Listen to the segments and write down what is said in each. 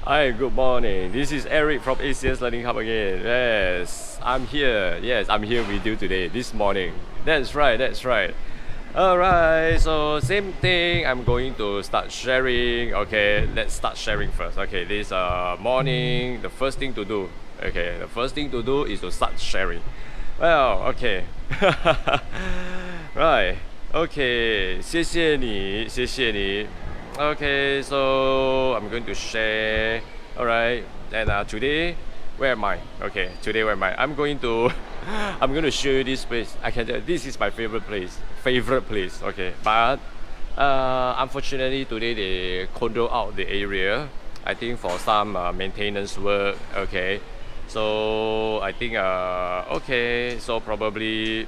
Hi, good morning. This is Eric from ACS Learning Hub again. Yes, I'm here. Yes, I'm here with you today, this morning. That's right, that's right. Alright, so same thing. I'm going to start sharing. Okay, let's start sharing first. Okay, this morning, the first thing to do. Okay, the first thing to do is to start sharing. Well, okay. Right. Okay, 谢谢你，谢谢你。Okay, so I'm going to share. Alright, and today, where am I? Okay, today where am I? I'm going to show you this place. I can tell this is my favorite place. Favorite place. Okay, but unfortunately today they condo out the area. I think for some maintenance work. Okay, so I think okay, so probably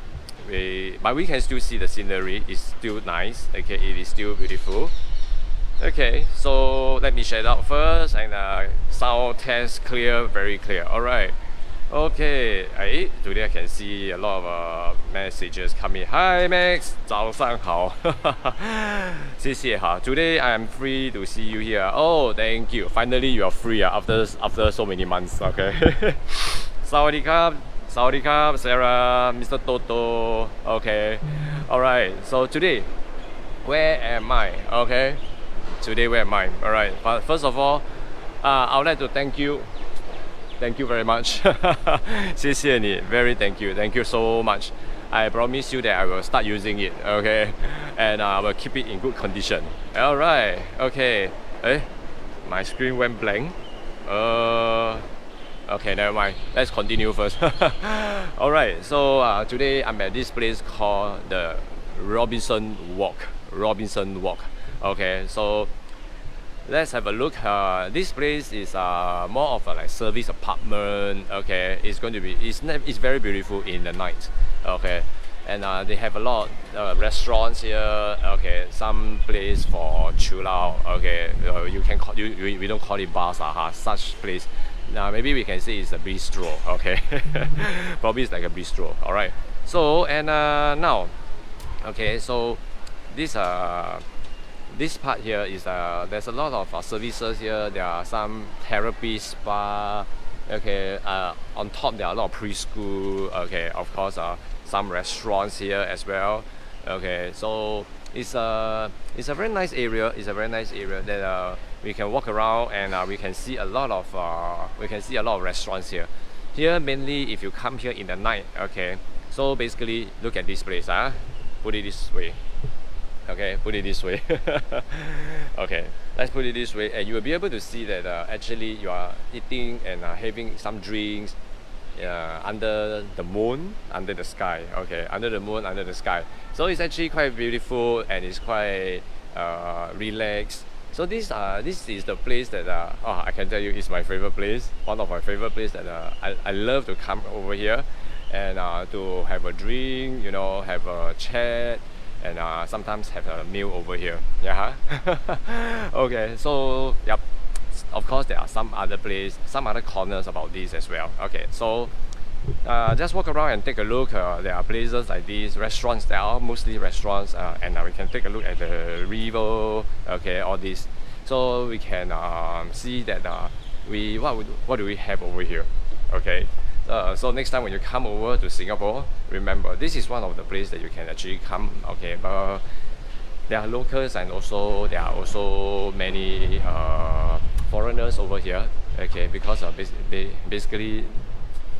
but we can still see the scenery. It's still nice. Okay, it is still beautiful. Okay, so let me share it out first, and sound test clear, very clear. Alright. Okay, today I can see a lot of messages coming. Hi Max, 早上好。谢谢哈。Today I am free to see you here. Oh, thank you. Finally you are free after so many months. Okay. สวัสดีครับ สวัสดีครับ Sarah, Mr. Toto. Okay. Alright, so today, where am I? Okay. Today where am I? Alright, but first of all, I would like to thank you. Thank you very much. 谢谢你 Very thank you so much. I promise you that I will start using it, okay? And I will keep it in good condition. Alright, okay. My screen went blank. Okay, never mind. Let's continue first. Alright, so today I'm at this place called the Robinson Walk. Robinson Walk. Okay, so let's have a look. This place is more of a like service apartment. Okay, it's going to be it's very beautiful in the night. Okay, and they have a lot of restaurants here. Okay, some place for chill out. Okay, you can call we don't call it bars. Such place. Maybe we can say it's a bistro. Okay, probably it's like a bistro. All right. So and now, okay, so this part here is there's a lot of services here. There are some therapy, spa. Okay, on top there are a lot of preschool. Okay, of course, some restaurants here as well. Okay, so it's a very nice area. It's a very nice area that we can walk around, and we can see a lot of restaurants here. Here mainly if you come here in the night. Okay, so basically look at this place. Put it this way. Okay, put it this way. Okay, let's put it this way, and you will be able to see that actually you are eating and having some drinks under the moon, under the sky. Okay, under the moon, under the sky. So it's actually quite beautiful, and it's quite relaxed. So this is the place that I can tell you is my favorite place. One of my favorite places that I love to come over here and to have a drink, you know, have a chat, and sometimes have a meal over here. Yeah. Okay, so yep. Of course, there are some other corners about this as well. Okay, so just walk around and take a look. There are places like these, restaurants. There are mostly restaurants, and we can take a look at the river. Okay, all this, so we can see that what do we have over here. Okay. So next time when you come over to Singapore, remember this is one of the places that you can actually come. Okay, but there are locals, and also there are also many foreigners over here. Okay, because basically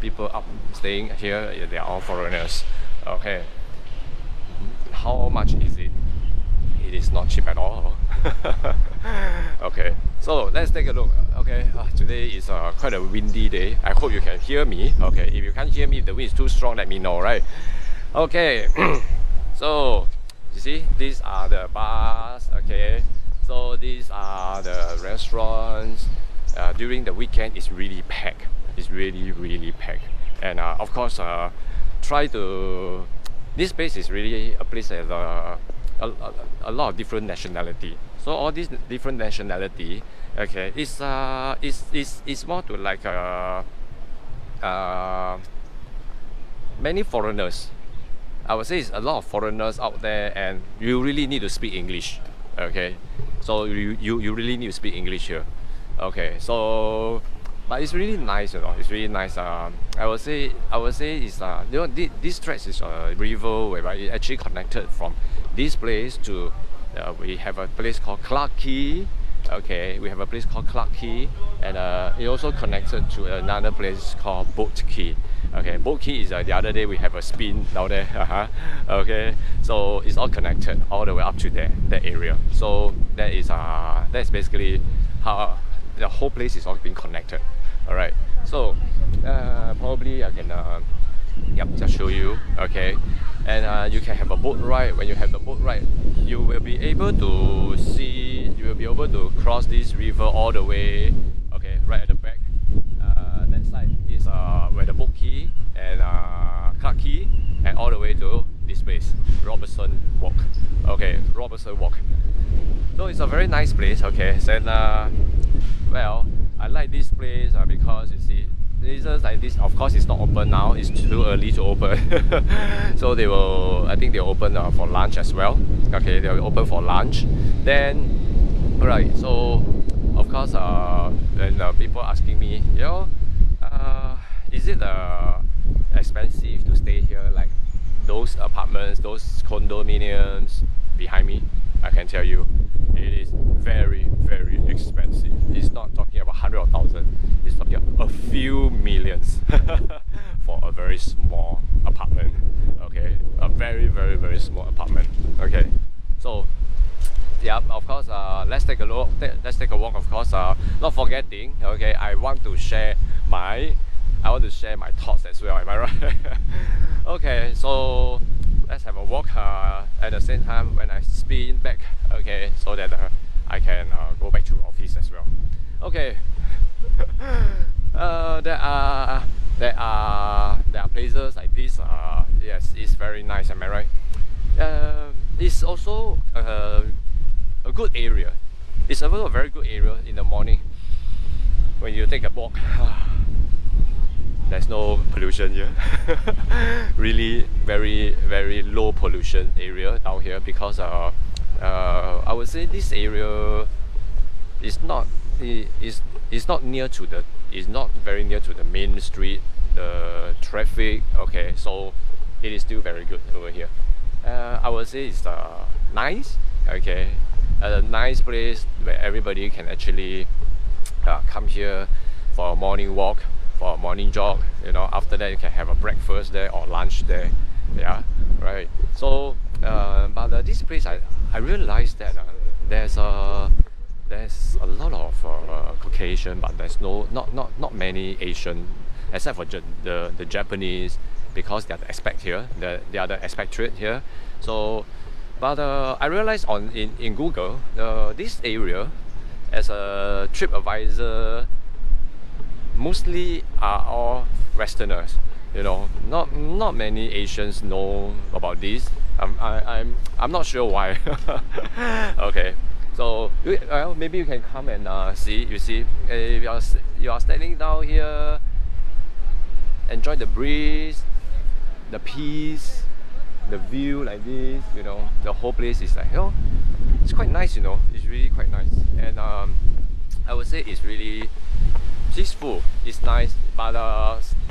people up staying here, they are all foreigners. Okay, how much is it? It is not cheap at all. Okay, so let's take a look. Okay, today is quite a windy day. I hope you can hear me. Okay, if you can't hear me, if the wind is too strong, let me know, right? Okay, so you see, these are the bars. Okay, so these are the restaurants. During the weekend, it's really packed. It's really packed. And of course, try to. This place is really a place that a lot of different nationality. So all these different nationality, okay, it's more to like many foreigners. I would say it's a lot of foreigners out there, and you really need to speak English. Okay, so you really need to speak English here. Okay, so but it's really nice, you know. It's really nice. I would say it's this stretch is a river whereby it actually connected from this place to we have a place called Clarke Quay. Okay, we have a place called Clarke Quay, and it also connected to another place called Boat Quay. Okay, Boat Quay is the other day we have a spin down there. Okay, so it's all connected all the way up to there, that area. So that's basically how the whole place is all being connected. All right. So probably I can just show you. Okay, and you can have a boat ride. When you have the boat ride, you will be able to see. You will be able to cross this river all the way. Okay, right at the back. That side is where the Boat Quay and Clarke Quay, and all the way to this place, Robertson Walk. Okay, Robertson Walk. So it's a very nice place. Okay, and well, I like this place because you see, places like this, of course, it's not open now. It's too early to open. So I think they'll open for lunch as well. Okay, they'll open for lunch. Then, alright. So, of course, and people asking me, is it expensive to stay here? Like those apartments, those condominiums behind me, I can tell you, it is very, very expensive. It's not talking about 100 or 1,000. It's talking about a few millions for a very small apartment. Okay, a very, very, very small apartment. Okay, so yeah, of course, let's take a look. Let's take a walk. Of course, not forgetting. Okay, I want to share my thoughts as well. Am I right? Okay, so let's have a walk. At the same time, when I spin back, okay, so that I can go back to office as well. Okay. There are places like this. Yes, it's very nice. Am I right? It's also a good area. It's also a very good area in the morning when you take a walk. There's no pollution here. Really very, very low pollution area down here because I would say this area is not very near to the main street, the traffic. Okay, so it is still very good over here. I would say it's nice. Okay, a nice place where everybody can actually come here for a morning walk, for a morning jog. After that you can have a breakfast there or lunch there. Yeah, right. So but this place I realized that there's a lot of Caucasian, but there's not many Asian, except for the Japanese, because they are the expat here. They are the expatriate here. So, but I realized in Google, this area, as a TripAdvisor, mostly are all Westerners. Not many Asians know about this. I'm not sure why. Okay. So maybe you can come and see. You see, you are standing down here, enjoy the breeze, the peace, the view like this. The whole place is like, it's quite nice. It's really quite nice, and I would say it's really peaceful. It's nice, but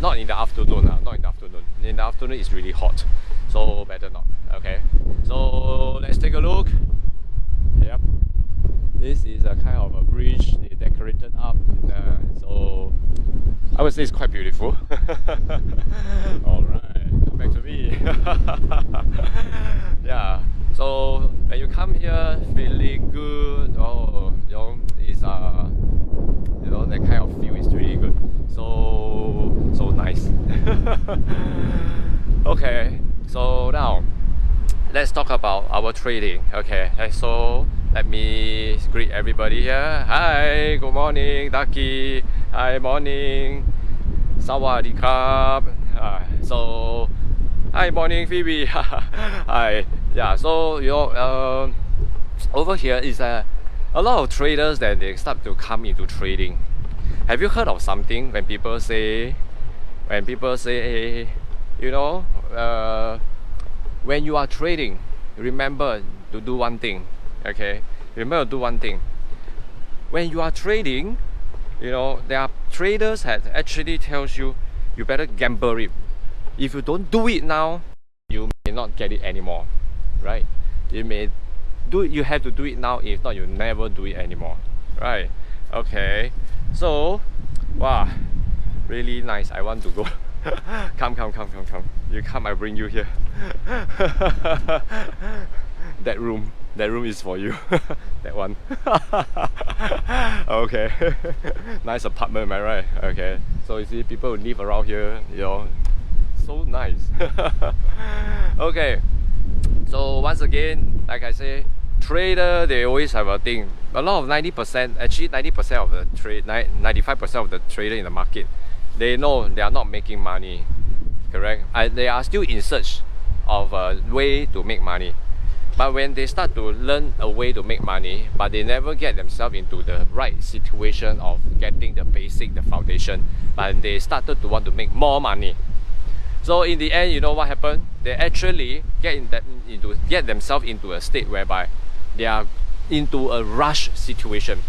not in the afternoon. Not in the afternoon. In the afternoon, it's really hot, so better not. Okay. So let's take a look. Yep. This is a kind of a bridge they decorated up, so I would say it's quite beautiful. Alright, come back to me. Yeah, so when you come here feeling good, it's that kind of feel is really good. So nice. Okay, so now let's talk about our trading. Okay, so let me greet everybody here. Hi, good morning, Daki. Hi, morning. Sawadee krap. So, hi, morning, Phoebe. Hi. Yeah. So over here is a lot of traders that they start to come into trading. Have you heard of something when people say, when you are trading, remember to do one thing. Okay, remember to do one thing. When you are trading, you know, there are traders that actually tells you better gamble it. If you don't do it now, you may not get it anymore, right? You have to do it now. If not, you never do it anymore, right? Okay, so wow, really nice. I want to go. Come. You come, I bring you here. That room is for you. That one. Okay. Nice apartment, am I right? Okay. So you see, people who live around here, you know, so nice. Okay. So once again, like I say, trader, they always have a thing. A lot of 90%, actually 90% of the trade, 95% of the trader in the market, they know they are not making money, correct? They are still in search of a way to make money. But when they start to learn a way to make money, but they never get themselves into the right situation of getting the basic, the foundation, but they started to want to make more money. So in the end, you know what happened? They actually get themselves into a state whereby they are into a rush situation.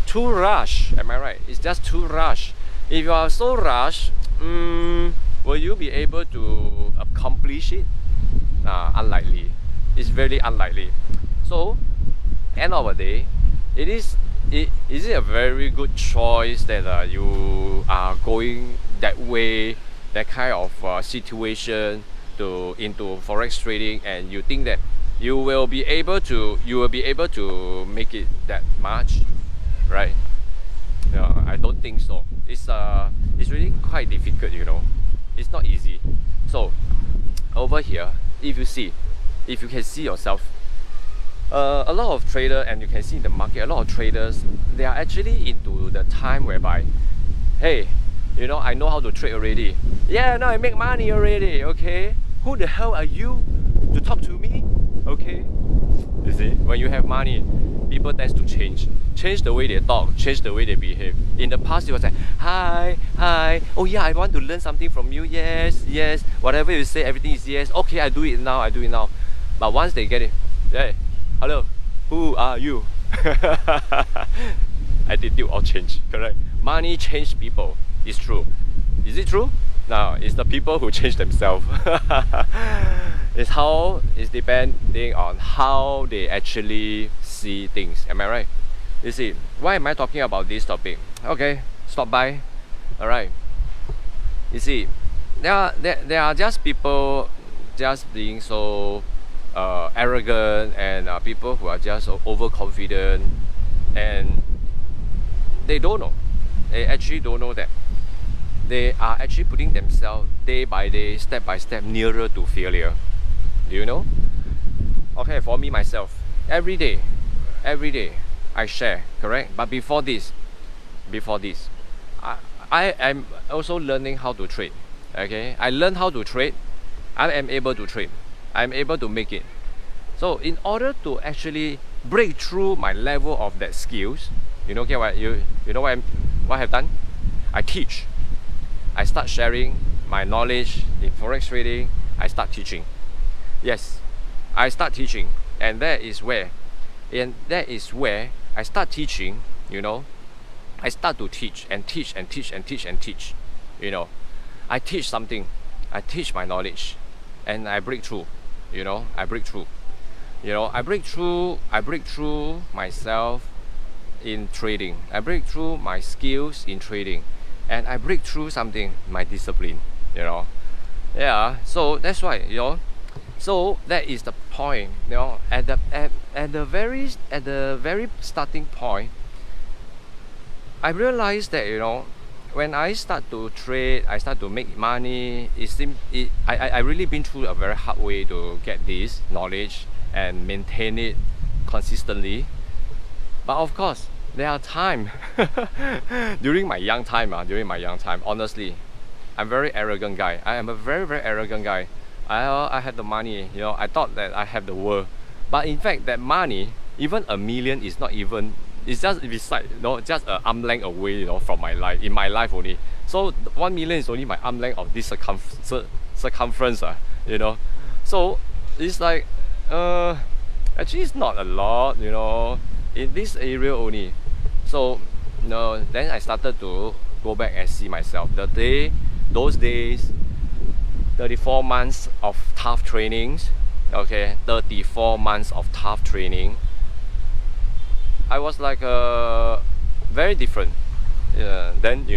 Too rush, am I right? It's just too rush. If you are so rushed, will you be able to accomplish it? Unlikely. It's very unlikely. So, end of the day, is it a very good choice that you are going that way, that kind of situation into forex trading, and you think that you will be able to make it that much, right? No, I don't think so. It's really quite difficult, you know. It's not easy. So over here, if you can see yourself, a lot of traders, and you can see in the market, a lot of traders, they are actually into the time whereby, hey, you know, I know how to trade already. Yeah, now I make money already. Okay, who the hell are you to talk to me? Okay, you see, when you have money, people tend to change the way they talk, change the way they behave. In the past, it was like, hi, oh yeah, I want to learn something from you. Yes, whatever you say, everything is yes. Okay, I do it now. But once they get it, hey, hello, who are you? Attitude all change, correct? Money change people. It's true. Is it true? No, it's the people who change themselves. It's depending on how they actually see things. Am I right? You see, why am I talking about this topic? Okay, stop by. Alright. You see, there are just people just being so arrogant, and people who are just overconfident, and they don't know. They actually don't know that they are actually putting themselves day by day, step by step, nearer to failure. Do you know? Okay, for me myself, every day I share, correct? But before this, I am also learning how to trade. Okay, I learned how to trade. I am able to trade. I'm able to make it. So in order to actually break through my level of that skills, you know, okay, what I've done? I teach. I start sharing my knowledge in forex trading. I start teaching. Yes, I start teaching, and that is where I start teaching. You know, I start to teach and teach. You know, I teach something. I teach my knowledge, and I break through. You know, I break through. You know, I break through myself in trading. I break through my skills in trading, and I break through something, my discipline. You know, yeah. So that's why, you know. So that is the point. You know, at the very starting point, I realized that, you know, when I start to trade, I start to make money. I really been through a very hard way to get this knowledge and maintain it consistently. But of course, there are times during my young time, honestly, I'm a very arrogant guy. I am a very, very arrogant guy. I had the money, you know, I thought that I have the world. But in fact, that money, even $1 million is not even, it's just beside, you know, just an arm length away, you know, from my life, in my life only. So 1 million is only my arm length of this circumference, you know. So it's like, and Actually, it's not a lot, in this area only. So, then I started to go back and see myself. Those days, 34 months of tough trainings, okay, 34 months of tough training. I was like very different. Then,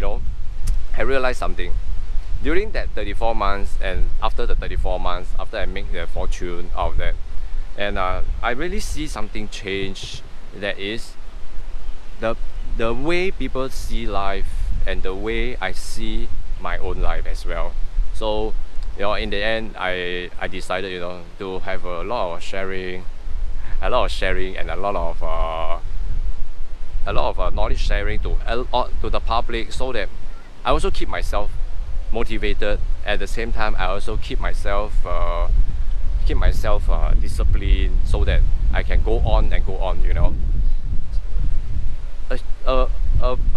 I realized something. During that 34 months and after the 34 months, after I make the fortune out of that, and I really see something change. That is the way people see life and the way I see my own life as well. So, in the end, I decided, to have a lot of sharing and a lot of knowledge sharing to the public, so that I also keep myself motivated. At the same time, I also keep myself disciplined, so that I can go on and go on. A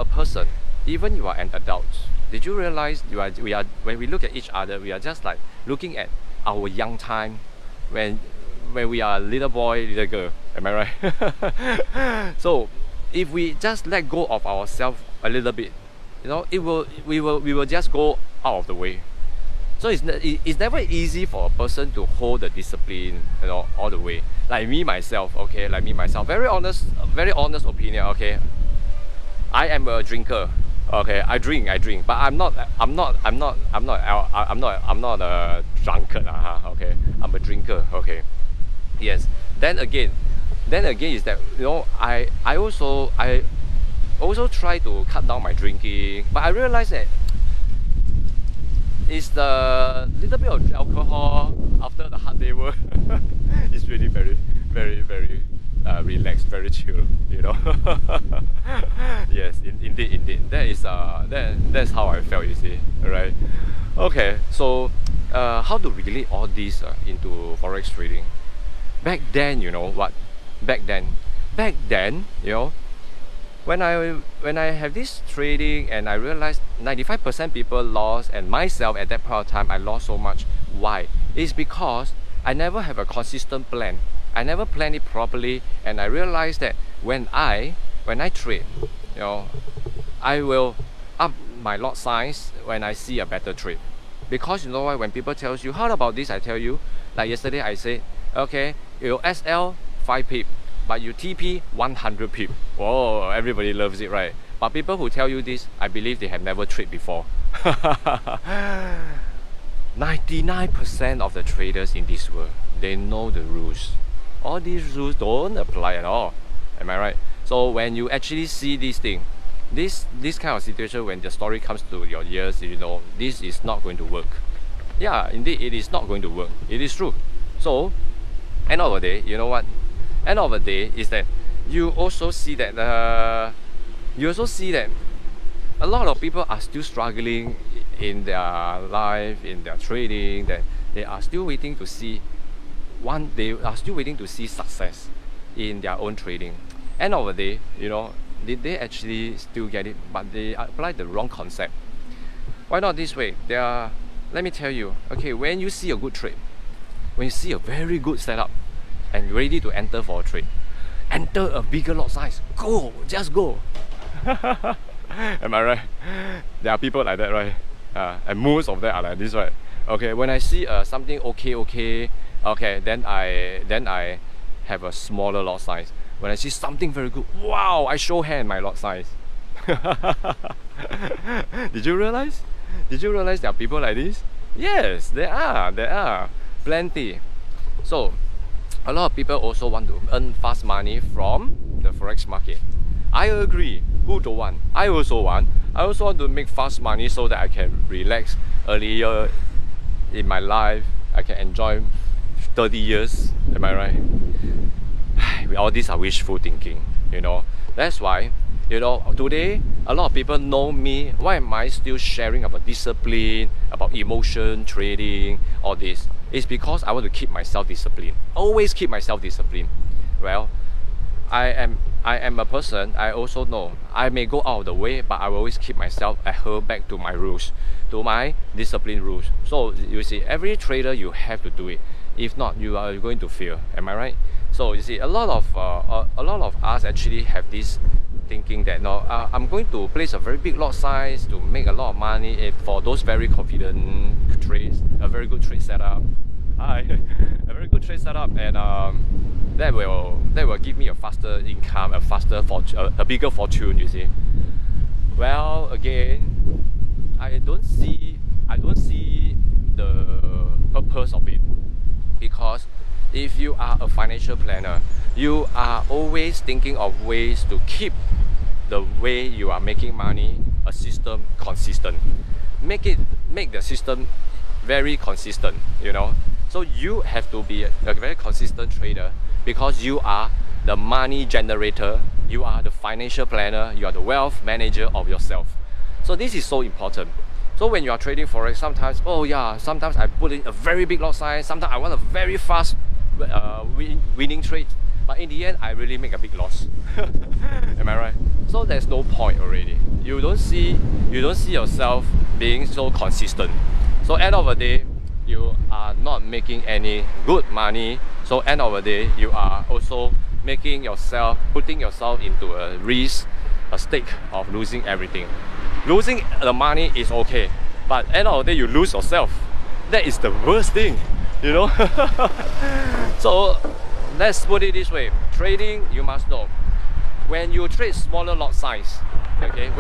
person, even you are an adult, did you realize we are when we look at each other, we are just like looking at our young time when we are a little boy, little girl. Am I right? So if we just let go of ourselves a little bit, we will just go out of the way. So it's never easy for a person to hold the discipline, all the way. Like me myself, very honest opinion. Okay, I am a drinker. Okay, I drink, but I'm not a drunkard. Okay, I'm a drinker. Okay, yes. Then again is that I also try to cut down my drinking, but I realize that it's the little bit of alcohol after the hard day work. It's really very, very, very relaxed, very chill. Yes, indeed. That's how I felt. You see, right? Okay, so how to relate all this into forex trading? Back then, Back then, when I have this trading and I realized 95% people lost, and myself at that point of time I lost so much. Why? It's because I never have a consistent plan. I never plan it properly, and I realized that when I trade, I will up my lot size when I see a better trade. Because you know why? When people tells you, how about this? I tell you, like yesterday I said, okay, your SL 5 pip, but you TP 100 pip. Whoa, everybody loves it, right? But people who tell you this, I believe they have never traded before. 99% of the traders in this world, they know the rules. All these rules don't apply at all. Am I right? So when you actually see this thing, this kind of situation, when the story comes to your ears, this is not going to work. Yeah, indeed, it is not going to work. It is true. So, end of the day, you know what? End of the day is that you also see that a lot of people are still struggling in their life, in their trading, that they are still waiting to see success in their own trading. End of the day, did they actually still get it? But they apply the wrong concept. Why not this way? Let me tell you, okay, when you see a good trade, when you see a very good setup and ready to enter for a trade, enter a bigger lot size. Just go. Am I right? There are people like that, right? And most of them are like this, right? Okay, when I see something okay, then I have a smaller lot size. When I see something very good, wow, I show hand my lot size. Did you realize? There are people like this? Yes, there are plenty. So a lot of people also want to earn fast money from the forex market. I agree. Who don't want? I also want. I also want to make fast money so that I can relax earlier in my life. I can enjoy 30 years. Am I right? All these are wishful thinking. That's why, today a lot of people know me. Why am I still sharing about discipline, about emotion, trading, all this? It's because I want to keep myself disciplined. Always keep myself disciplined. Well, I am a person, I also know I may go out of the way, but I will always keep myself adhere back to my rules, to my discipline rules. So you see, every trader, you have to do it. If not, you are going to fail. Am I right? So you see, a lot of us actually have this thinking that no, I'm going to place a very big lot size to make a lot of money for those very confident trades, a very good trade setup. A very good trade setup, and that will give me a faster income, a bigger fortune. You see. Well, again, I don't see the purpose of it, because if you are a financial planner, you are always thinking of ways to keep the way you are making money, a system consistent. Make the system very consistent, you know. So you have to be a very consistent trader, because you are the money generator, you are the financial planner, you are the wealth manager of yourself. So this is so important. So when you are trading forex, sometimes I put in a very big lot size, sometimes I want a very fast winning trade, but in the end I really make a big loss. Am I right? So there's no point already. You don't see yourself being so consistent. So end of the day, you are not making any good money. So end of the day, you are also putting yourself into a risk, a stake of losing everything. Losing the money is okay, but end of the day you lose yourself. That is the worst thing, you know. So let's put it this way: trading, you must know, when you trade smaller lot size, okay,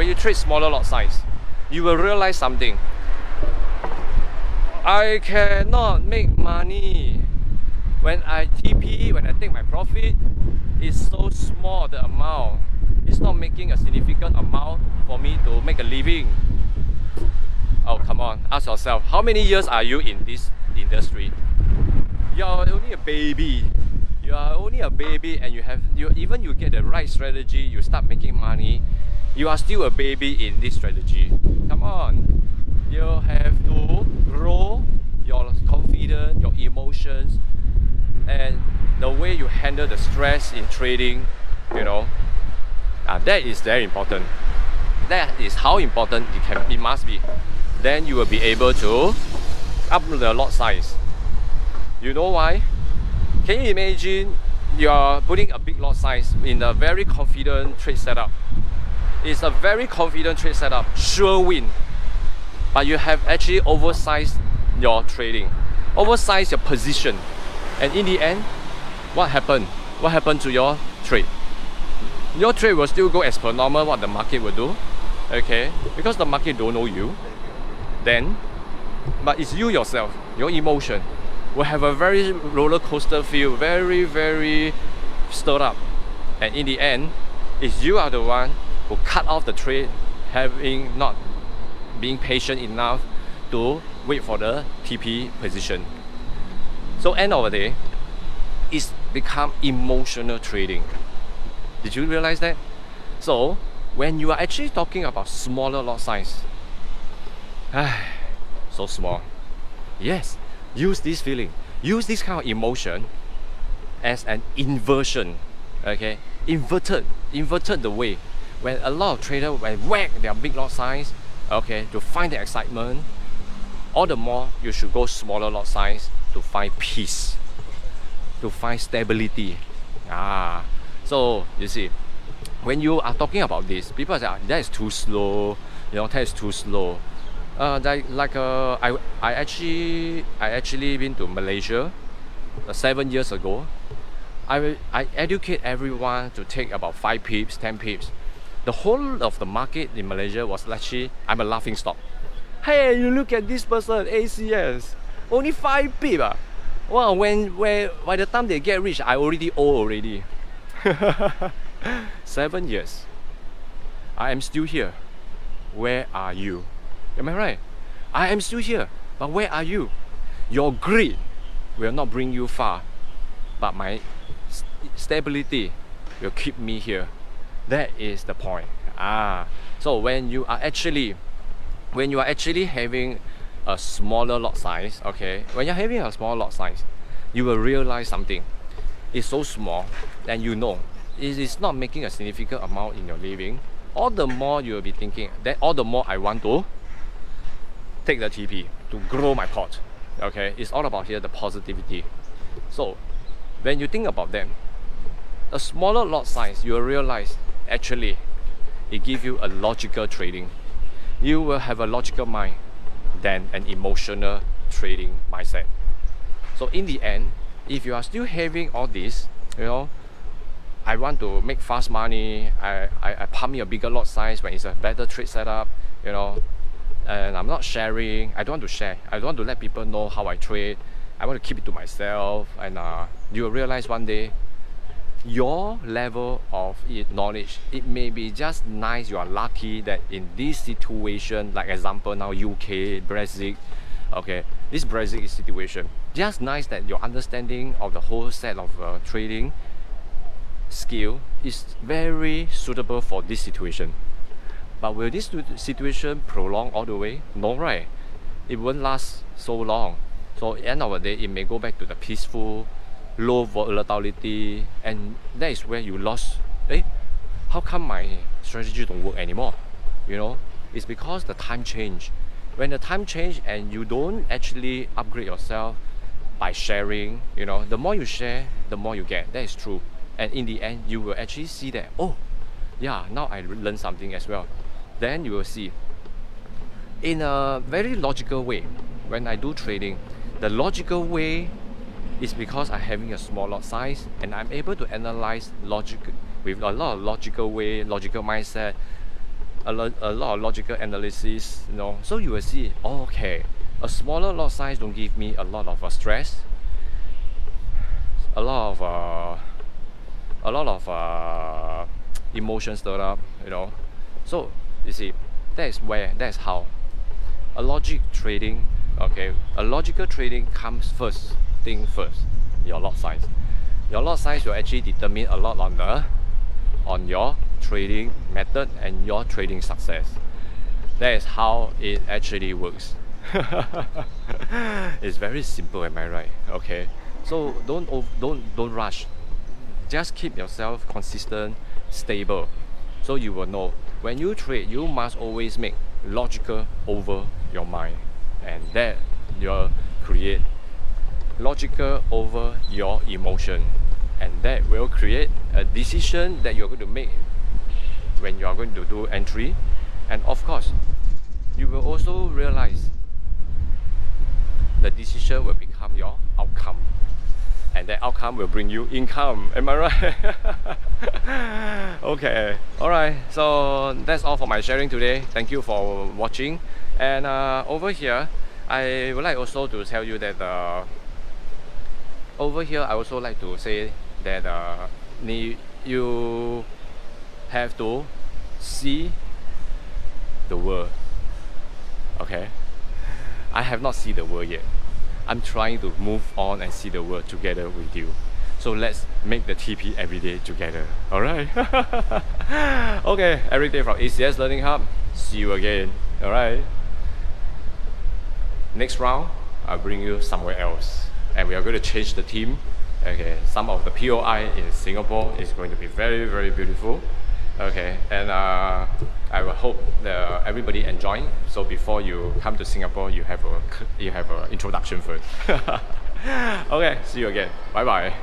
you will realize something. I cannot make money when I TP, when I take my profit. It's so small, the amount. It's not making a significant amount for me to make a living. Oh, come on, ask yourself, how many years are you in this industry? You are only a baby. And you get the right strategy, you start making money. You are still a baby in this strategy. Come on. You have to grow your confidence, your emotions, and the way you handle the stress in trading, you know. That is very important. That is how important it must be. Then you will be able to up the lot size. You know why? Can you imagine you are putting a big lot size in a very confident trade setup? It's a very confident trade setup, sure win. But you have actually oversized your trading, oversized your position, and in the end, what happened? What happened to your trade? Your trade will still go as per normal what the market will do, okay? Because the market don't know you. Then, but it's you yourself, your emotion will have a very roller coaster feel, very, very stirred up. And in the end, it's you are the one who cut off the trade, having not being patient enough to wait for the TP position. So end of the day, it's become emotional trading. Did you realize that? So when you are actually talking about smaller lot size, so small. Yes, use this feeling, use this kind of emotion as an inversion. Okay, inverted the way. When a lot of traders whack their big lot size, okay, to find the excitement, all the more you should go smaller lot size to find peace, to find stability. So you see, when you are talking about this, people say that is too slow, that is too slow. I actually been to Malaysia 7 years ago. I educate everyone to take about 5 pips, 10 pips. The whole of the market in Malaysia was actually, I'm a laughing stock. Hey, you look at this person, ACS, only 5 pips. Wow, by the time they get rich, I already owe already. 7 years. I am still here. Where are you? Am I right? I am still here, but where are you? Your greed will not bring you far, but my stability will keep me here. That is the point. So when you are actually having a smaller lot size, okay, when you're having a small lot size, you will realize something. It's so small, and you know it is not making a significant amount in your living. All the more you will be thinking that all the more I want to take the TP to grow my pot. Okay, it's all about here the positivity. So when you think about them, a smaller lot size, you will realize actually it gives you a logical trading. You will have a logical mind than an emotional trading mindset. So in the end, if you are still having all this, I want to make fast money, I pump me a bigger lot size when it's a better trade setup, and I'm not sharing, I don't want to share, I don't want to let people know how I trade, I want to keep it to myself, and you will realize one day, your level of knowledge, it may be just nice, you are lucky that in this situation, like example now UK, Brazil, okay, this Brazil situation, just nice that your understanding of the whole set of trading skill is very suitable for this situation. But will this situation prolong all the way? No, right? It won't last so long. So at the end of the day, it may go back to the peaceful, low volatility, and that is where you lost. How come my strategy don't work anymore? It's because the time change. When the time change and you don't actually upgrade yourself by sharing, the more you share, the more you get. That is true. And in the end, you will actually see that, oh, yeah, now I learned something as well. Then you will see, in a very logical way, when I do trading, the logical way is because I'm having a small lot size and I'm able to analyze logic with a lot of logical way, logical mindset, a lot of logical analysis, So you will see, okay, a smaller lot size don't give me a lot of stress, a lot of emotions stirred up, So you see, that's how a logical trading comes first thing first, your lot size. Your lot size will actually determine a lot on your trading method and your trading success. That is how it actually works. It's very simple, am I right? Okay, so don't rush. Just keep yourself consistent, stable, so you will know when you trade, you must always make logical over your mind, and that will create logical over your emotion, and that will create a decision that you're going to make when you are going to do entry. And of course, you will also realize the decision will become your outcome, and that outcome will bring you income. Am I right? Okay, alright, so that's all for my sharing today. Thank you for watching. And over here, I would like also to tell you that over here I also like to say that you have to see the world. Okay, I have not seen the world yet. I'm trying to move on and see the world together with you. So let's make the TP every day together. Alright? Okay, every day from ACS Learning Hub. See you again. Alright? Next round, I'll bring you somewhere else. And we are going to change the team. Okay, some of the POI in Singapore is going to be very, very beautiful. Okay, and I will hope that everybody enjoying. So before you come to Singapore, you have a introduction first. Okay, see you again. Bye bye.